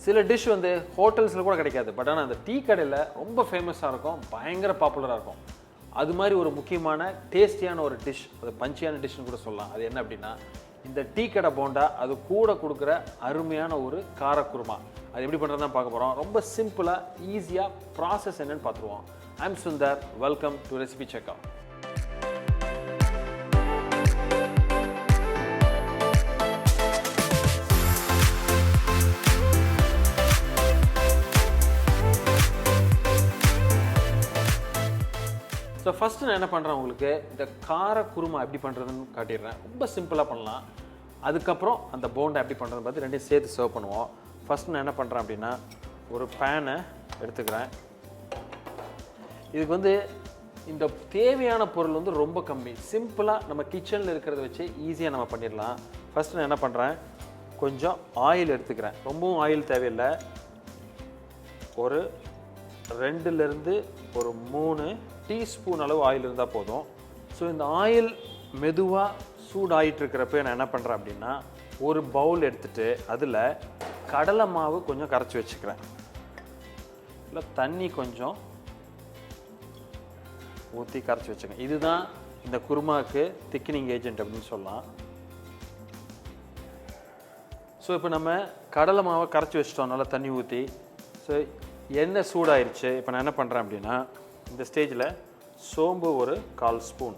சில டிஷ் வந்து ஹோட்டல்ஸில் கூட கிடைக்காது, பட் ஆனால் அந்த டீ கடையில் ரொம்ப ஃபேமஸாக இருக்கும், பயங்கர பாப்புலராக இருக்கும். அது மாதிரி ஒரு முக்கியமான டேஸ்டியான ஒரு டிஷ், அது பஞ்சியான டிஷ்னு கூட சொல்லலாம். அது என்ன அப்படின்னா இந்த டீ கடை போண்டா, அது கூட கொடுக்குற அருமையான ஒரு காரக்குருமா. அது எப்படி பண்ணுறது தான் பார்க்க போகிறோம். ரொம்ப சிம்பிளாக ஈஸியாக ப்ராசஸ் என்னன்னு பார்த்துருவோம். I'm Sundar, welcome to Recipecheckr. So first நான் என்ன பண்ணுறேன், உங்களுக்கு இந்த காரக்குருமா எப்படி பண்ணுறதுன்னு காட்டிடுறேன். ரொம்ப சிம்பிளாக பண்ணலாம். அதுக்கப்புறம் அந்த போண்டா எப்படி பண்ணுறதுன்னு பார்த்து ரெண்டையும் சேர்த்து சர்வ் பண்ணுவோம். ஃபஸ்ட்டு நான் என்ன பண்ணுறேன் அப்படின்னா, ஒரு பேனை எடுத்துக்கிறேன். இதுக்கு வந்து இந்த தேவையான பொருள் வந்து ரொம்ப கம்மி, சிம்பிளாக நம்ம கிச்சனில் இருக்கிறத வச்சு ஈஸியாக நம்ம பண்ணிடலாம். ஃபஸ்ட்டு நான் என்ன பண்ணுறேன், கொஞ்சம் ஆயில் எடுத்துக்கிறேன். ரொம்பவும் ஆயில் தேவையில்லை, ஒரு 2லேருந்து ஒரு 3 டீஸ்பூன் அளவு ஆயில் இருந்தால் போதும். ஸோ இந்த ஆயில் மெதுவாக சூடாகிட்டு இருக்கிறப்ப நான் என்ன பண்ணுறேன் அப்படின்னா, ஒரு பவுல் எடுத்துகிட்டு அதில் கடலை மாவு கொஞ்சம் கரைச்சி வச்சுக்கிறேன். இல்லை தண்ணி கொஞ்சம் ஊற்றி கரைச்சி வச்சுக்கேன். இதுதான் இந்த குருமாவுக்கு திக்னிங் ஏஜென்ட் அப்படின்னு சொல்லலாம். ஸோ இப்போ நம்ம கடலை மாவை கரைச்சி வச்சிட்டோம், நல்லா தண்ணி ஊற்றி. ஸோ எண்ணெய் சூடாயிருச்சு. இப்போ நான் என்ன பண்ணுறேன் அப்படின்னா, இந்த ஸ்டேஜில் சோம்பு ஒரு 1/4 ஸ்பூன்,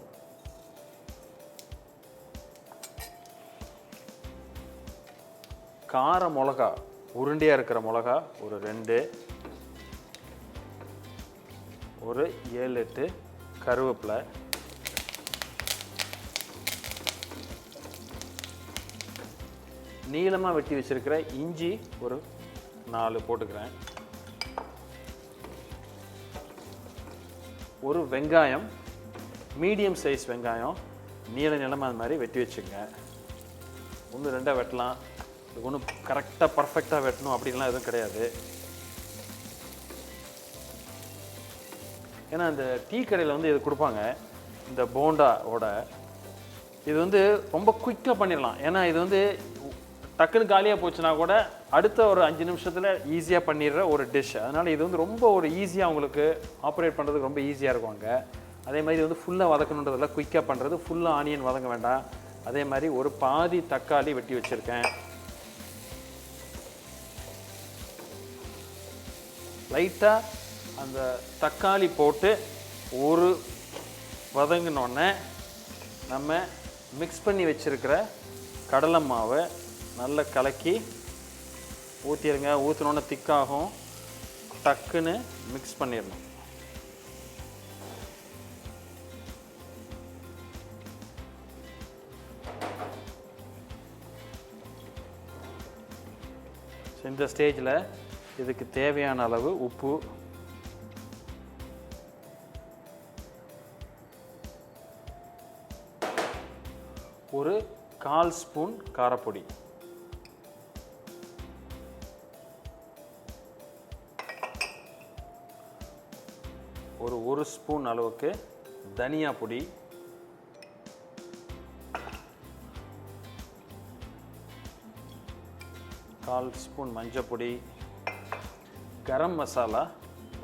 கார மிளகா உருண்டையாக இருக்கிற மிளகா ஒரு 2, ஒரு 7-8 கருவேப்பிலை, நீளமாக வெட்டி வச்சிருக்கிற இஞ்சி ஒரு 4 போட்டுக்கிறேன், ஒரு வெங்காயம், மீடியம் சைஸ் வெங்காயம் நீளமாக அது மாதிரி வெட்டி வச்சுங்க. 1-2 வெட்டலாம், இது ஒன்றும் கரெக்டாக பர்ஃபெக்டாக வெட்டணும் அப்படின்லாம் எதுவும் கிடையாது. ஏன்னா இந்த டீ கடையில் வந்து இது கொடுப்பாங்க, இந்த போண்டாவோட. இது வந்து ரொம்ப குயிக்காக பண்ணிடலாம். ஏன்னா இது வந்து டக்குன்னு காலியாக போச்சுன்னா கூட அடுத்த ஒரு 5 நிமிஷத்தில் ஈஸியாக பண்ணிடுற ஒரு டிஷ். அதனால் இது வந்து ரொம்ப ஒரு ஈஸியாக உங்களுக்கு ஆப்ரேட் பண்ணுறதுக்கு ரொம்ப ஈஸியாக இருக்கும் அங்கே. அதே மாதிரி இது வந்து ஃபுல்லாக வதக்கணுன்றதில்ல, குயிக்காக பண்ணுறது. ஃபுல்லாக ஆனியன் வதங்க வேண்டாம். அதே மாதிரி ஒரு பாதி தக்காளி வெட்டி வச்சுருக்கேன். லைட்டாக அந்த தக்காளி போட்டு ஒரு வதங்கினோடனே நம்ம மிக்ஸ் பண்ணி வச்சுருக்கிற கடலை மாவை நல்லா கலக்கி ஊற்றிடுங்க. ஊற்றினோன்னே திக்காகும், டக்குன்னு மிக்ஸ் பண்ணிடணும். இந்த ஸ்டேஜில் இதுக்கு தேவையான அளவு உப்பு, ஒரு 1/4 ஸ்பூன் காரப்பொடி, ஒரு 1 ஸ்பூன் அளவுக்கு தனியா பொடி, கால் ஸ்பூன் மஞ்சள் பொடி, கரம் மசாலா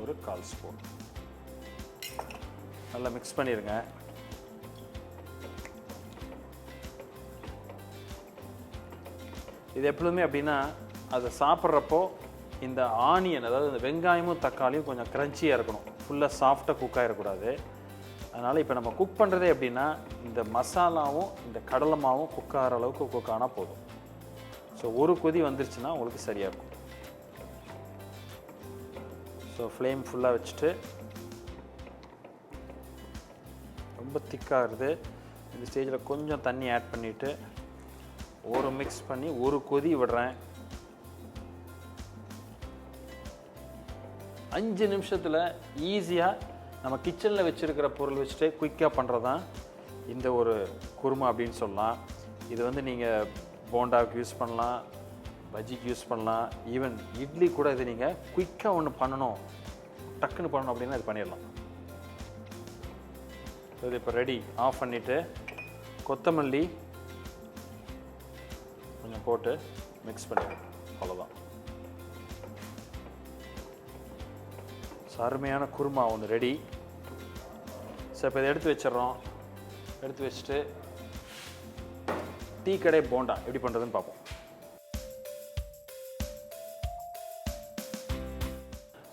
ஒரு 1/4 ஸ்பூன். நல்லா மிக்ஸ் பண்ணிடுங்க. இது எப்பொழுதுமே அப்படின்னா, அதை சாப்பிட்றப்போ இந்த ஆனியன், அதாவது இந்த வெங்காயமும் தக்காளியும் கொஞ்சம் க்ரன்ச்சியாக இருக்கணும், ஃபுல்லாக சாஃப்டாக குக் ஆகிடக்கூடாது. அதனால் இப்போ நம்ம குக் பண்ணுறதே எப்படின்னா, இந்த மசாலாவும் இந்த கடலை மாவும் குக் ஆகிற அளவுக்கு குக் ஆனால் போதும். ஸோ ஒரு கொதி வந்துருச்சுன்னா உங்களுக்கு சரியாக இருக்கும். ஸோ ஃப்ளேம் ஃபுல்லாக வச்சுட்டு, ரொம்ப திக்காகிறது. இந்த ஸ்டேஜில் கொஞ்சம் தண்ணி ஆட் பண்ணிவிட்டு ஒரு மிக்ஸ் பண்ணி ஒரு கொதி விடுறேன். 5 நிமிஷத்தில் ஈஸியாக நம்ம கிச்சனில் வச்சுருக்கிற பொருள் வச்சுட்டு குயிக்காக பண்ணுறது தான் இந்த ஒரு குருமா அப்படின்னு சொல்லலாம். இது வந்து நீங்கள் போண்டாவுக்கு யூஸ் பண்ணலாம், பஜ்ஜிக்கு யூஸ் பண்ணலாம், ஈவன் இட்லி கூட இது நீங்கள் குயிக்காக ஒன்று பண்ணணும், டக்குன்னு பண்ணணும் அப்படின்னா இது பண்ணிடலாம். இது இப்போ ரெடி. ஆஃப் பண்ணிவிட்டு கொத்தமல்லி கொஞ்சம் போட்டு மிக்ஸ் பண்ணிடுவோம், அவ்வளோதான். அருமையான குருமா ஒன்று ரெடி. ஸோ இப்போ இதை எடுத்து வச்சிடறோம். எடுத்து வச்சுட்டு டீ கடை போண்டா எப்படி பண்ணுறதுன்னு பார்ப்போம்.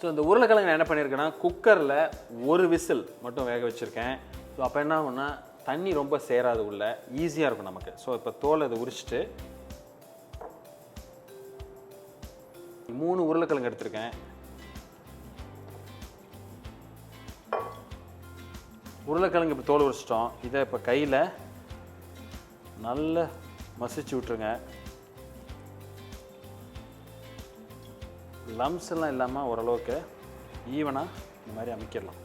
ஸோ இந்த உருளைக்கிழங்கு நான் என்ன பண்ணியிருக்கேன்னா குக்கரில் ஒரு விசில் மட்டும் வேக வச்சுருக்கேன். ஸோ அப்போ என்ன ஆகும்னா தண்ணி ரொம்ப சேராது, உள்ள ஈஸியாக இருக்கும் நமக்கு. ஸோ இப்போ தோலை இதை உரிச்சிட்டு 3 உருளைக்கிழங்கு எடுத்திருக்கேன். உருளைக்கிழங்கு இப்போ தோல் உரிச்சிட்டோம். இதை இப்போ கையில் நல்லா மசிச்சு விட்டுருங்க. லம்ஸ் எல்லாம் இல்லாமல் ஓரளவுக்கு ஈவனாக இந்த மாதிரி அமைக்கிடலாம்.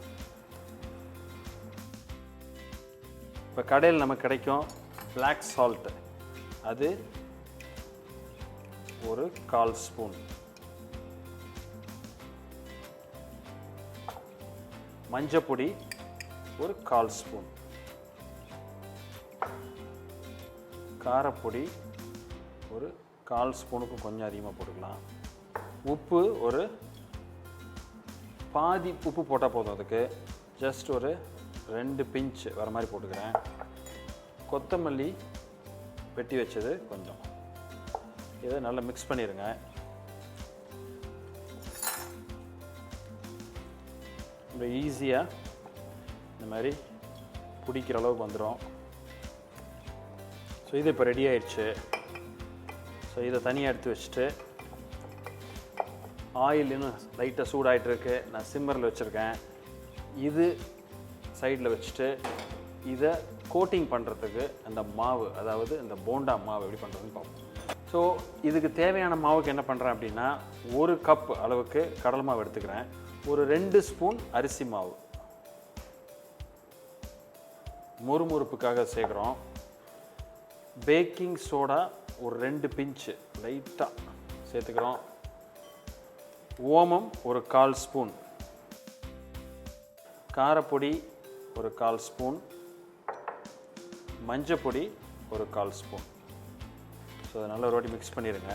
இப்போ கடையில் நமக்கு கிடைக்கும் பிளாக் சால்ட், அது ஒரு 1/4 ஸ்பூன். மஞ்சப்பொடி ஒரு 1/4 ஸ்பூன். காரப்பொடி ஒரு 1/4 ஸ்பூனுக்கும் கொஞ்சம் அதிகமாக போட்டுக்கலாம். உப்பு ஒரு பாதி உப்பு போட்டால் போதும். அதுக்கு ஜஸ்ட் ஒரு 2 பிஞ்ச் வர மாதிரி போட்டுக்கிறேன். கொத்தமல்லி வெட்டி வச்சது கொஞ்சம். இதை நல்லா மிக்ஸ் பண்ணிடுங்க. ரொம்ப ஈஸியாக இந்த மாதிரி பிடிக்கிற அளவுக்கு வந்துடும். ஸோ இது இப்போ ரெடி ஆயிடுச்சு. ஸோ இதை தனியாக எடுத்து வச்சுட்டு ஆயில் இன்னும் லைட்டாக சூடாகிட்டுருக்கு. நான் சிம்மரில் வச்சுருக்கேன். இது சைடில் வச்சுட்டு இதை கோட்டிங் பண்ணுறதுக்கு அந்த மாவு, அதாவது இந்த போண்டா மாவு எப்படி பண்ணுறதுன்னு பார்ப்போம். ஸோ இதுக்கு தேவையான மாவுக்கு என்ன பண்ணுறேன் அப்படின்னா 1 கப் அளவுக்கு கடலை மாவு எடுத்துக்கிறேன். ஒரு 2 ஸ்பூன் அரிசி மாவு முறுமுறுப்புக்காக சேர்க்குறோம். பேக்கிங் சோடா ஒரு 2 பிஞ்சு லைட்டாக சேர்த்துக்கிறோம். ஓமம் ஒரு 1/4 ஸ்பூன். காரப்பொடி ஒரு 1/4 ஸ்பூன். மஞ்சப்பொடி ஒரு 1/4 ஸ்பூன். ஸோ அதை நல்லா ஒரு வாட்டி மிக்ஸ் பண்ணிடுங்க.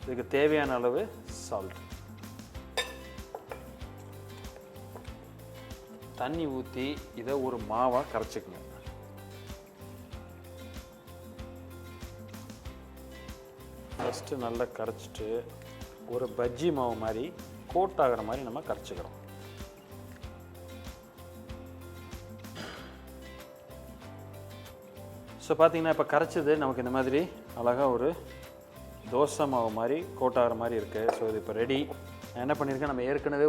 இதுக்கு தேவையான அளவு சால்ட். தண்ணி ஊற்றி இதை ஒரு மாவாக கரைச்சிக்கங்க. ஃபஸ்ட்டு நல்லா கரைச்சிட்டு ஒரு பஜ்ஜி மாவு மாதிரி கோட் ஆகிற மாதிரி நம்ம கரைச்சிக்கிறோம். ஸோ பார்த்தீங்கன்னா இப்போ கரைச்சது நமக்கு இந்த மாதிரி அழகாக ஒரு தோசை மாவு மாதிரி கோட் ஆகிற மாதிரி இருக்குது. ஸோ இது இப்போ ரெடி. நான் என்ன பண்ணியிருக்கேன், நம்ம ஏற்கனவே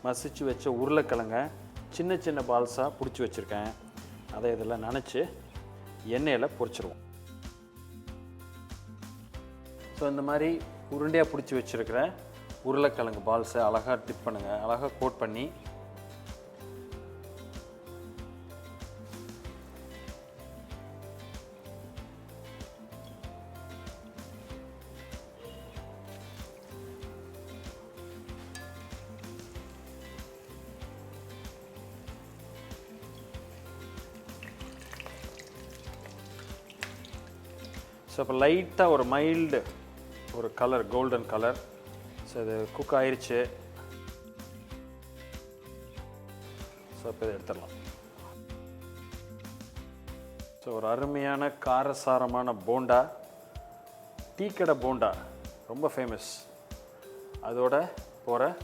மசிச்சு வச்ச உருளைக்கிழங்க சின்ன சின்ன பால்ஸாக பிடிச்சி வச்சுருக்கேன். அதை இதில் நனைச்சி எண்ணெயில் பொரிச்சிருவோம். ஸோ இந்த மாதிரி உருண்டையாக பிடிச்சி வச்சுருக்கிற உருளைக்கிழங்கு பால்ஸை அழகாக டிப் பண்ணுங்கள். அழகாக கோட் பண்ணி ஸோ இப்போ லைட்டாக ஒரு மைல்டு ஒரு கலர், கோல்டன் கலர். ஸோ இது குக் ஆயிடுச்சு. ஸோ இப்போ இதை எடுத்துடலாம். ஸோ ஒரு அருமையான காரசாரமான போண்டா, டீ கடை போண்டா ரொம்ப ஃபேமஸ். அதோட போகிற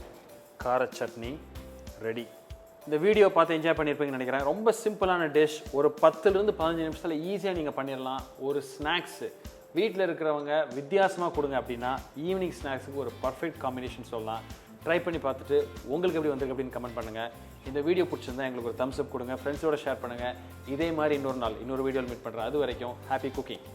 கார சட்னி ரெடி. இந்த வீடியோ பார்த்து என்ஜாய் பண்ணியிருப்பீங்கன்னு நினைக்கிறேன். ரொம்ப சிம்பிளான டிஷ். ஒரு 10லேருந்து 15 நிமிஷத்தில் ஈஸியாக நீங்கள் பண்ணிடலாம். ஒரு ஸ்நாக்ஸு வீட்டில் இருக்கிறவங்க வித்தியாசமாக கொடுங்க அப்படின்னா ஈவினிங் ஸ்நாக்ஸுக்கு ஒரு பர்ஃபெக்ட் காம்பினேஷன் சொல்லலாம். ட்ரை பண்ணி பார்த்துட்டு உங்களுக்கு எப்படி வந்திருக்கு அப்படின்னு கமெண்ட் பண்ணுங்கள். இந்த வீடியோ பிடிச்சிருந்தா எங்களுக்கு ஒரு தம்ஸ் அப் கொடுங்க. ஃப்ரெண்ட்ஸோட ஷேர் பண்ணுங்கள். இதே மாதிரி இன்னொரு நாள் இன்னொரு வீடியோவில் மீட் பண்ணுறேன். அது வரைக்கும் ஹாப்பி குக்கிங்.